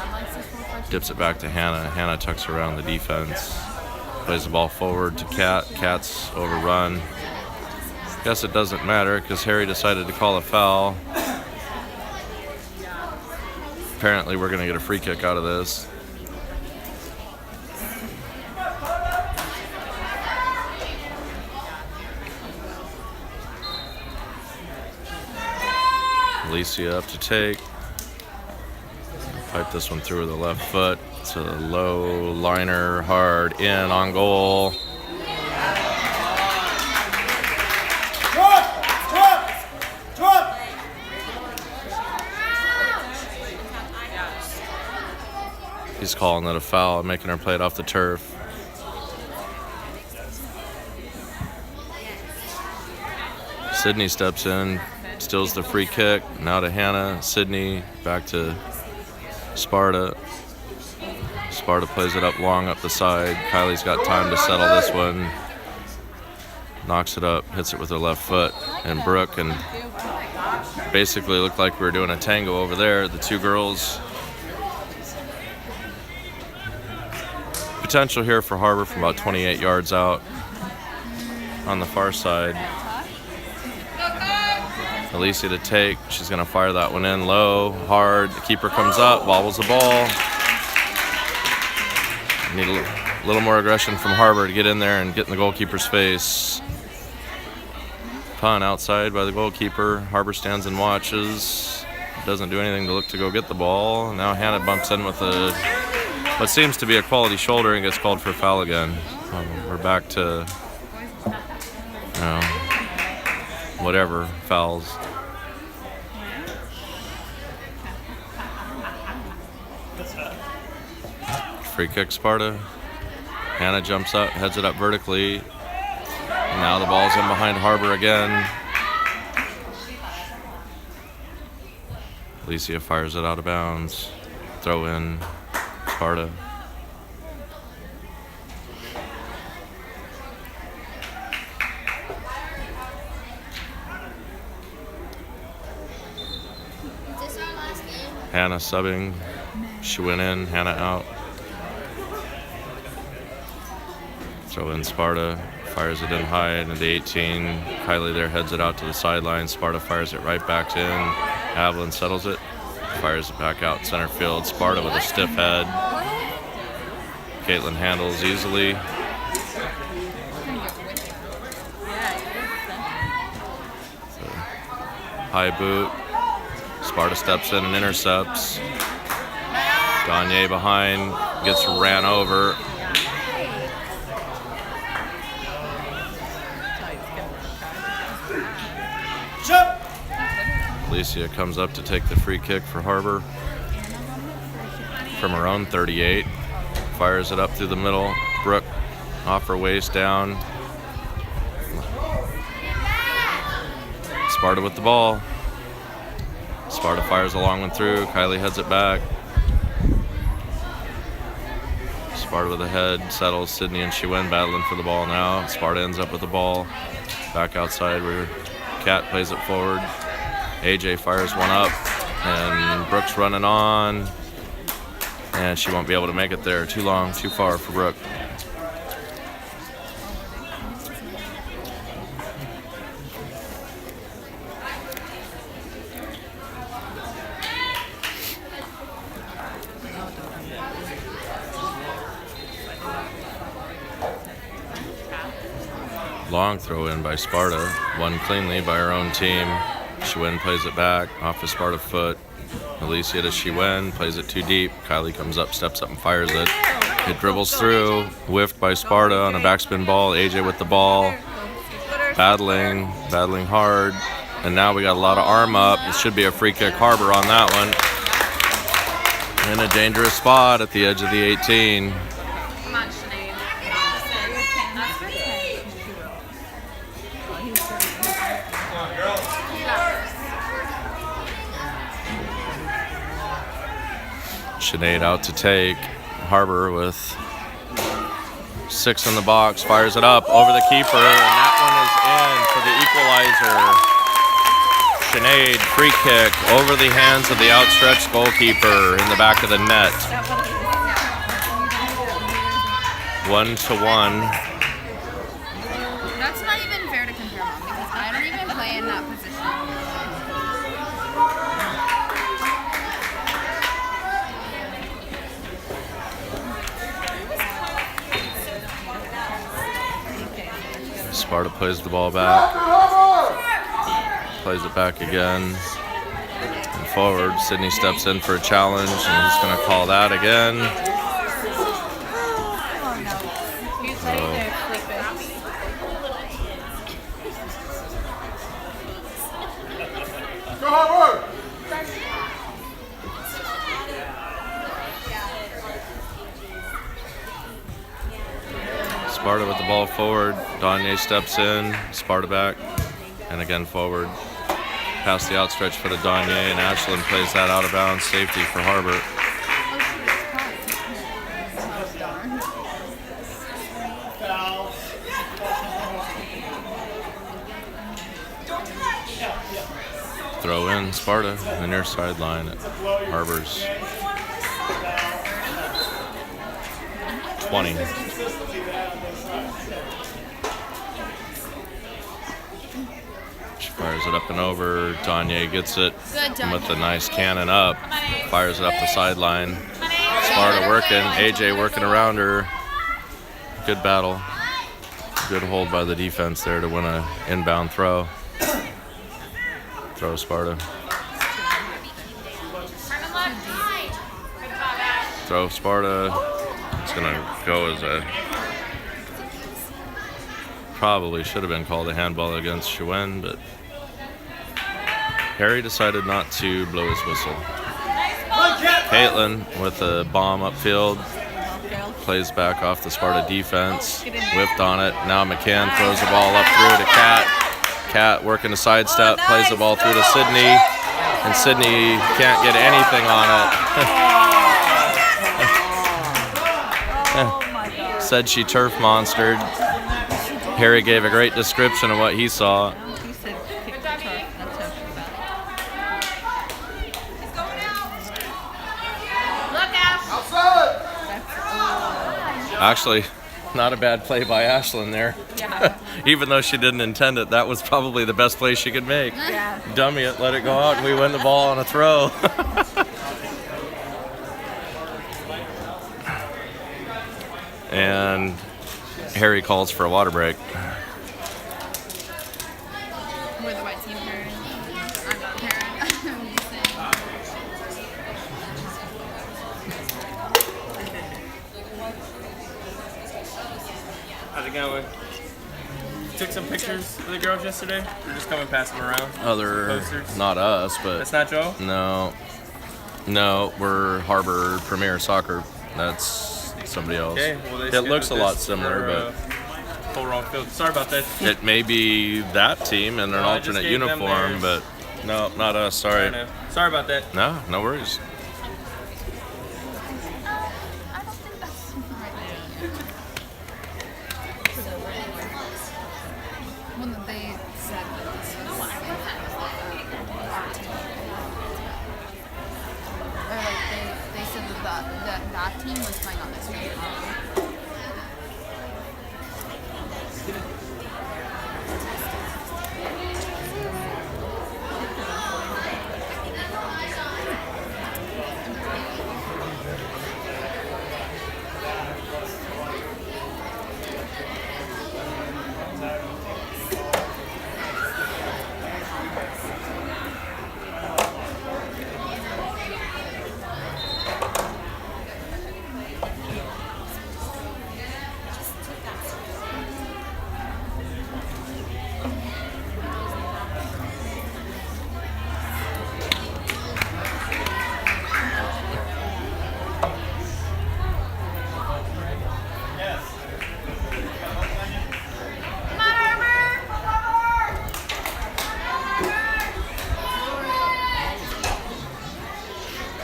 dips it back to Hannah. Hannah tucks around the defense, plays the ball forward to Kat. Kat's overrun. Guess it doesn't matter because Harry decided to call a foul. Apparently we're going to get a free kick out of this. Alicia up to take. Pipe this one through with the left foot. It's a low liner, hard in on goal. He's calling it a foul, making her play it off the turf. Sydney steps in, steals the free kick. Now to Hannah. Sydney back to Sparta. Sparta plays it up long up the side. Kylie's got time to settle this one. knocks it up, hits it with her left foot, and Brooke and basically looked like we were doing a tango over there. The two girls. Potential here for Harbor from about 28 yards out on the far side. Alicia to take. She's going to fire that one in low, hard. The keeper comes up, bobbles the ball. Need a little more aggression from Harbor to get in there and get in the goalkeeper's face. Punt outside by the goalkeeper. Harbor stands and watches. Doesn't do anything to look to go get the ball. Now Hannah bumps in with what seems to be a quality shoulder and gets called for a foul again. We're back to, whatever fouls. Free kick Sparta. Hannah jumps up, heads it up vertically. And now the ball's in behind Harbor again. Alicia fires it out of bounds. Throw in Sparta. Is this our last game? Hannah subbing. She went in, Hannah out. Throw in Sparta, fires it in high into the 18. Kylie there heads it out to the sideline. Sparta fires it right back in. Avalon settles it, fires it back out center field. Sparta with a stiff head. Caitlin handles easily. High boot. Sparta steps in and intercepts. Gagne behind, gets ran over. Alicia comes up to take the free kick for Harbor from her own 38. Fires it up through the middle. Brooke off her waist down. Sparta with the ball. Sparta fires a long one through. Kylie heads it back. Sparta with a head, settles. Sydney and Shiwen battling for the ball now. Sparta ends up with the ball. Back outside where Kat plays it forward. AJ fires one up, and Brooke's running on. And she won't be able to make it there. Too long, too far for Brooke. Long throw in by Sparta, won cleanly by her own team. Shiwen plays it back off the Sparta foot. Alicia to Shiwen, plays it too deep. Kylie comes up, steps up and fires it. It dribbles through, whiffed by Sparta on a backspin ball. AJ with the ball, battling hard. And now we got a lot of arm up. It should be a free kick Harbor on that one. In a dangerous spot at the edge of the 18. Come on, Sinead. Sinead out to take. Harbor with 6 in the box, fires it up over the keeper, and that one is in for the equalizer. Sinead, free kick over the hands of the outstretched goalkeeper in the back of the net. 1-1. That's not even fair to compare, Mom, because I don't even play in that position. Sparta plays the ball back. Plays it back again. And forward. Sydney steps in for a challenge, and he's going to call that again. Sparta with the ball forward. Gagne steps in. Sparta back. And again forward. Past the outstretched foot of Gagne, and Ashland plays that out of bounds. Safety for Harbor. Throw in Sparta, the near sideline at Harbor's 20. She fires it up and over. Tanya gets it Good, Tanya. with a nice cannon up. Fires it up the sideline. Sparta working. AJ working around her. Good battle. Good hold by the defense there to win a inbound throw. Throw Sparta. Throw Sparta. It's gonna go as a probably should have been called a handball against Schwinn, but Harry decided not to blow his whistle. Caitlin with a bomb upfield. Plays back off the Sparta defense. Whipped on it. Now McCann throws the ball up through to Kat. Kat working a sidestep, plays the ball through to Sydney, and Sydney can't get anything on it. Said she turf monstered. Harry gave a great description of what he saw. He said kick the turf. That's how she felt. Look out! Actually, not a bad play by Ashlyn there. Yeah. Even though she didn't intend it, that was probably the best play she could make. Yeah. Dummy it, let it go out, and we win the ball on a throw. And Harry calls for a water break. We're the white team parent. I'm not a parent. I'm just saying. How's it going? Took some pictures of the girls yesterday? We're just coming past them around. Other, Posters. not us, but That's not Joe? no, we're Harbor Premier Soccer. That's somebody else. Okay, well, they It looks a scheduled lot this similar, for, but whole wrong field. Sorry about that. it may be that team in an No, I just alternate gave them uniform, but theirs. no, not us. Sorry. Sorry about that. No, no worries. I don't think that's right. When they said that this was our team. Or like they said that team was playing on this team.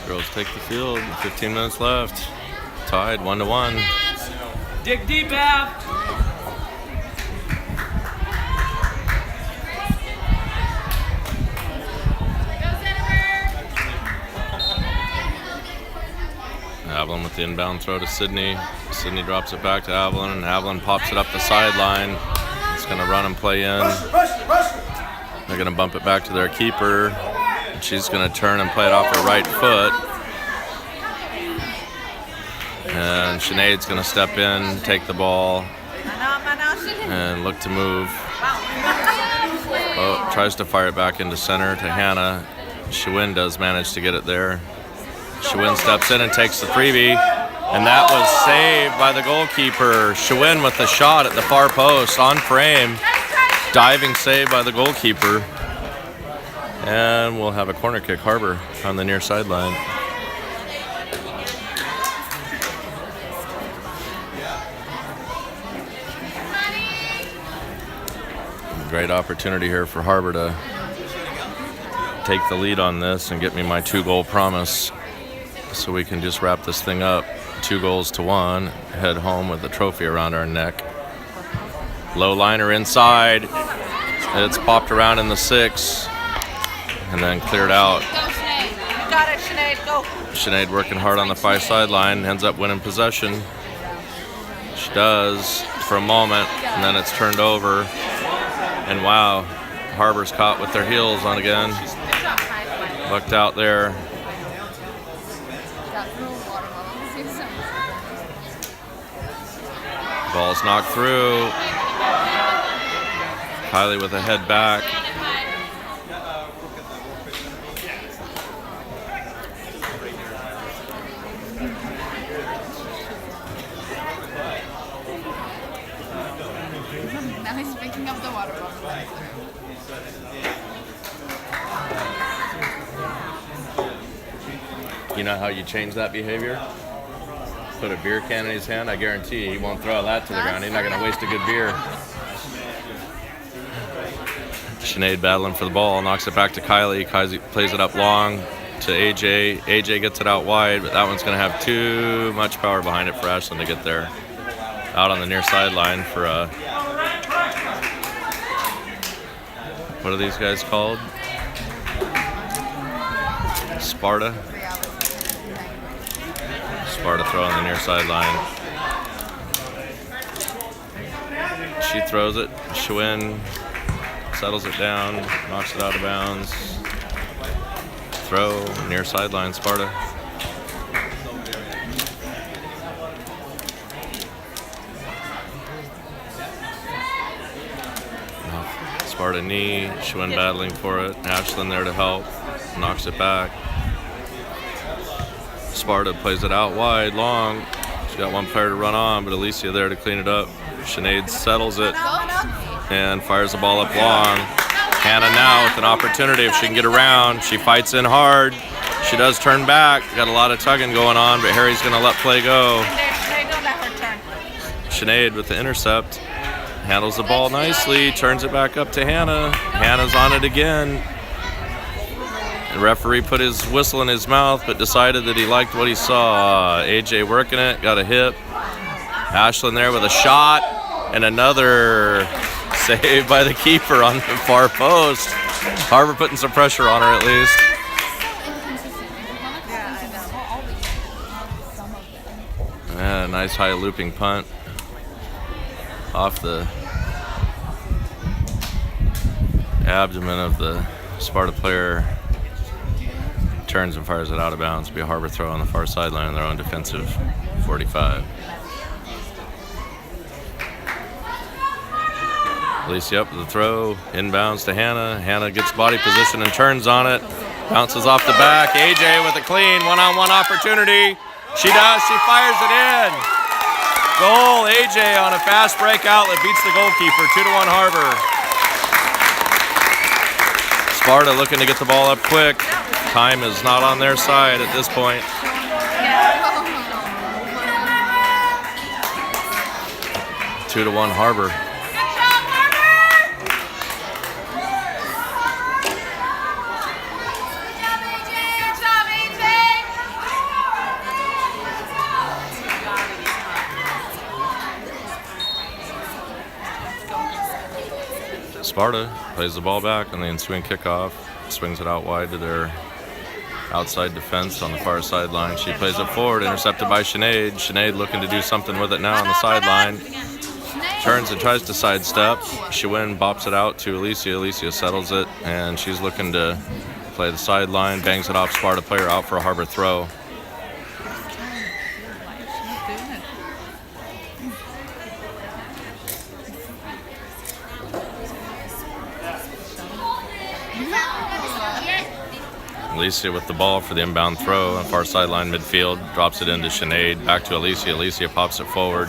Girls take the field. 15 minutes left. Tied 1-1. Dig deep, Ab! Avalon with the inbound throw to Sydney. Sydney drops it back to Avalon, and Avalon pops it up the sideline. It's going to run and play in. They're going to bump it back to their keeper. She's going to turn and play it off her right foot. And Sinead's going to step in, take the ball, and look to move. Oh, tries to fire it back into center to Hannah. Schwinn does manage to get it there. Schwinn steps in and takes the freebie. And that was saved by the goalkeeper. Schwinn with the shot at the far post on frame. Diving save by the goalkeeper. And we'll have a corner kick, Harbor, on the near sideline. Great opportunity here for Harbor to take the lead on this and get me my 2-goal promise so we can just wrap this thing up. 2-1, head home with the trophy around our neck. Low liner inside. It's popped around in the 6. and then cleared out. Go, Sinead. You got it, Sinead. Go. Sinead working hard on the far sideline, ends up winning possession. She does for a moment, and then it's turned over. And wow, Harbor's caught with their heels on again. Good job, Kai. Lucked out there. Got little water bottles. Ball's knocked through. Kylie with a head back. Now he's picking up the water bottle. You know how you change that behavior? Put a beer can in his hand. I guarantee you, he won't throw that to the ground. He's not going to waste a good beer. Sinead battling for the ball, knocks it back to Kylie. Kylie plays it up long to AJ. AJ gets it out wide, but that one's going to have too much power behind it for Ashlyn to get there. Out on the near sideline for what are these guys called? Sparta. Sparta throw on the near sideline. She throws it. Schwinn settles it down, knocks it out of bounds. Throw, near sideline, Sparta. Sparta knee, Schwinn battling for it. Ashlyn there to help, knocks it back. Sparta plays it out wide, long. She's got one player to run on, but Alicia there to clean it up. Sinead settles it and fires the ball up long. Hannah now with an opportunity if she can get around. She fights in hard. She does turn back. Got a lot of tugging going on, but Harry's going to let play go. Sinead, don't let her turn. Sinead with the intercept. Handles the ball nicely. Turns it back up to Hannah. Hannah's on it again. The referee put his whistle in his mouth, but decided that he liked what he saw. AJ working it. Got a hip. Ashlyn there with a shot. And another save by the keeper on the far post. Harbor putting some pressure on her at least. Yeah, nice high looping punt off the abdomen of the Sparta player. Turns and fires it out of bounds. Be a Harbor throw on the far sideline on their own defensive 45. Alicia up with the throw, inbounds to Hannah. Hannah gets body position and turns on it. Bounces off the back. AJ with a clean one-on-one opportunity. She does, she fires it in. Goal, AJ on a fast break outlet beats the goalkeeper, 2-1 Harbor. Sparta looking to get the ball up quick. Time is not on their side at this point. 2-1 Harbor. Sparta plays the ball back on the in-swing kickoff, swings it out wide to their outside defense on the far sideline. She plays it forward, intercepted by Sinead. Sinead looking to do something with it now on the sideline. Turns and tries to sidestep. Schwinn bops it out to Alicia. Alicia settles it, and she's looking to play the sideline, bangs it off Sparta player out for a Harbor throw. Alicia with the ball for the inbound throw on far sideline midfield, drops it into Sinead, back to Alicia. Alicia pops it forward.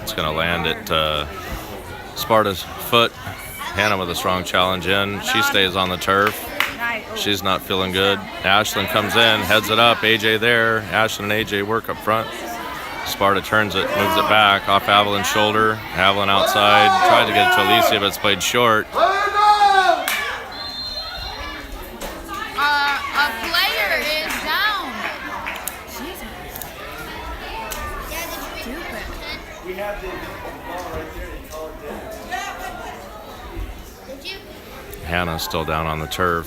It's going to land at Sparta's foot. Hannah with a strong challenge in. She stays on the turf. She's not feeling good. Ashlyn comes in, heads it up. AJ there. Ashlyn and AJ work up front. Sparta turns it, moves it back off Avalon's shoulder. Avalon outside. Tried to get it to Alicia, but it's played short. A player is down. Jesus. We have the ball right there. They call it dead. Did you? Hannah's still down on the turf.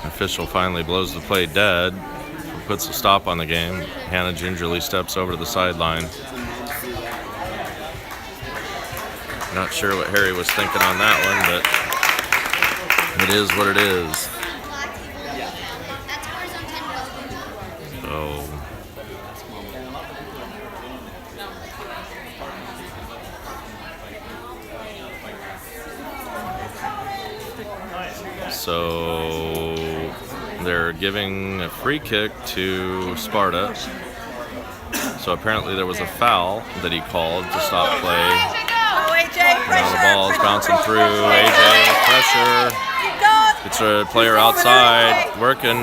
Official finally blows the play dead, puts a stop on the game. Hannah gingerly steps over to the sideline. Not sure what Harry was thinking on that one, but it is what it is. That's horizontal. So So they're giving a free kick to Sparta. So apparently there was a foul that he called to stop play. Oh, AJ, Now pressure. the ball's bouncing through. AJ, pressure. Keep going. It's a player outside working.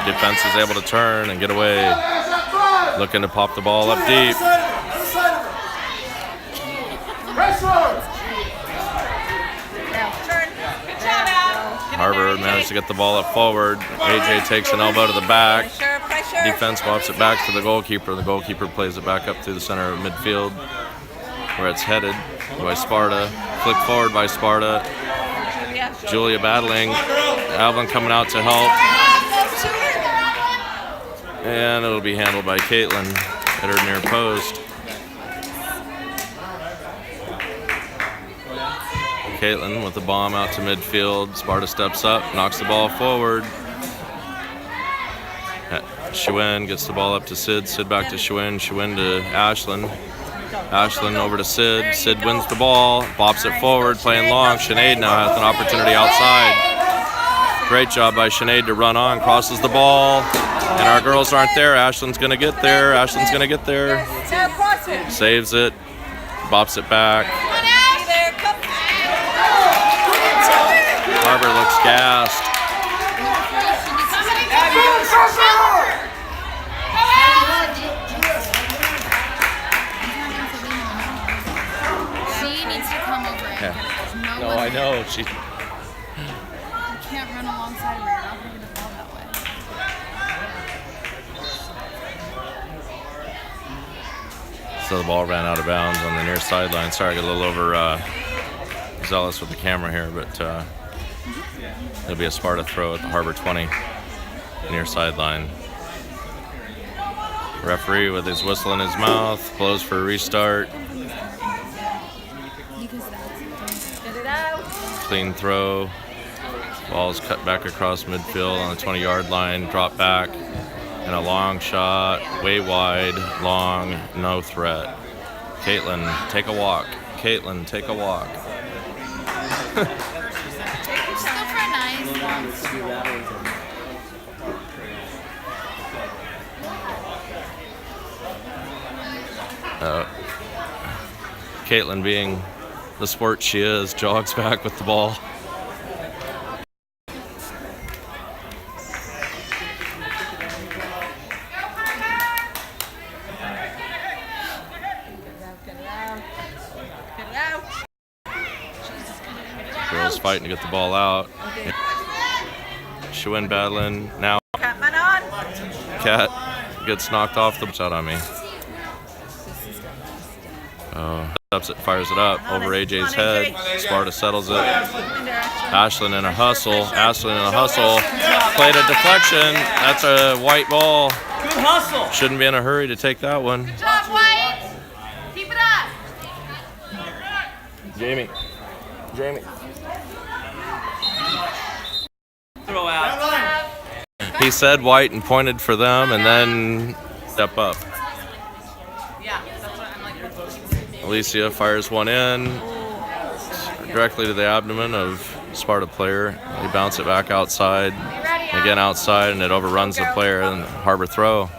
Defense is able to turn and get away. Looking to pop the ball up deep. Harbor managed to get the ball up forward. AJ takes an elbow to the back. Pressure, pressure. Defense pops it back to the goalkeeper. The goalkeeper plays it back up through the center of midfield where it's headed by Sparta. Flick forward by Sparta. Julia battling. Alvin coming out to help. And it'll be handled by Caitlin at her near post. Caitlin with the bomb out to midfield. Sparta steps up, knocks the ball forward. Schwinn gets the ball up to Sid. Sid back to Schwinn. Schwinn to Ashlyn. Ashlyn over to Sid. Sid wins the ball, bops it forward, playing long. Sinead now has an opportunity outside. Great job by Sinead to run on, crosses the ball. And our girls aren't there. Ashlyn's going to get there. Ashlyn's going to get there. Saves it, bops it back. Harbor looks gassed. She needs to come over and get it. There's no one I there. know. She. You can't run alongside her. You're not going to get the ball that way. So the ball ran out of bounds on the near sideline. Sorry, I got a little over zealous with the camera here, but it'll be a Sparta throw at the Harbor 20 near sideline. Referee with his whistle in his mouth blows for a restart. Because that's Get it out. Clean throw. Ball's cut back across midfield on the 20-yard line. Drop back. And a long shot. Way wide. Long. No threat. Caitlin, take a walk. Caitlin, take a walk. still for a nice long Caitlin, being the sport she is, jogs back with the ball. Get it out. Girls fighting to get the ball out. Schwinn battling. Now Catman on. Cat gets knocked off the shot on me. Steps it, fires it up over AJ's head. Sparta settles it. Ashlyn in a hustle. Ashlyn in a hustle. Played a deflection. That's a white ball. Good hustle. Shouldn't be in a hurry to take that one. Good job, White. Keep it up. Jamie. Throw out. He said white and pointed for them and then step up. Yeah, that's what I'm like. Alicia fires one in directly to the abdomen of Sparta player. They bounce it back outside. Again outside, and it overruns the player and Harbor throw.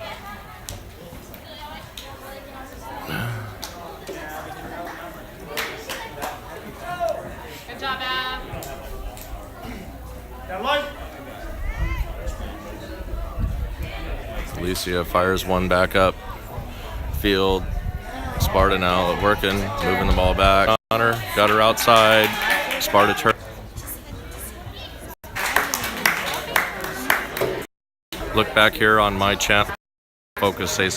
Good job, Ab. Alicia fires one back up field. Sparta now working, moving the ball back. On her, got her outside. Sparta turn. Look back here on my channel. Focus, say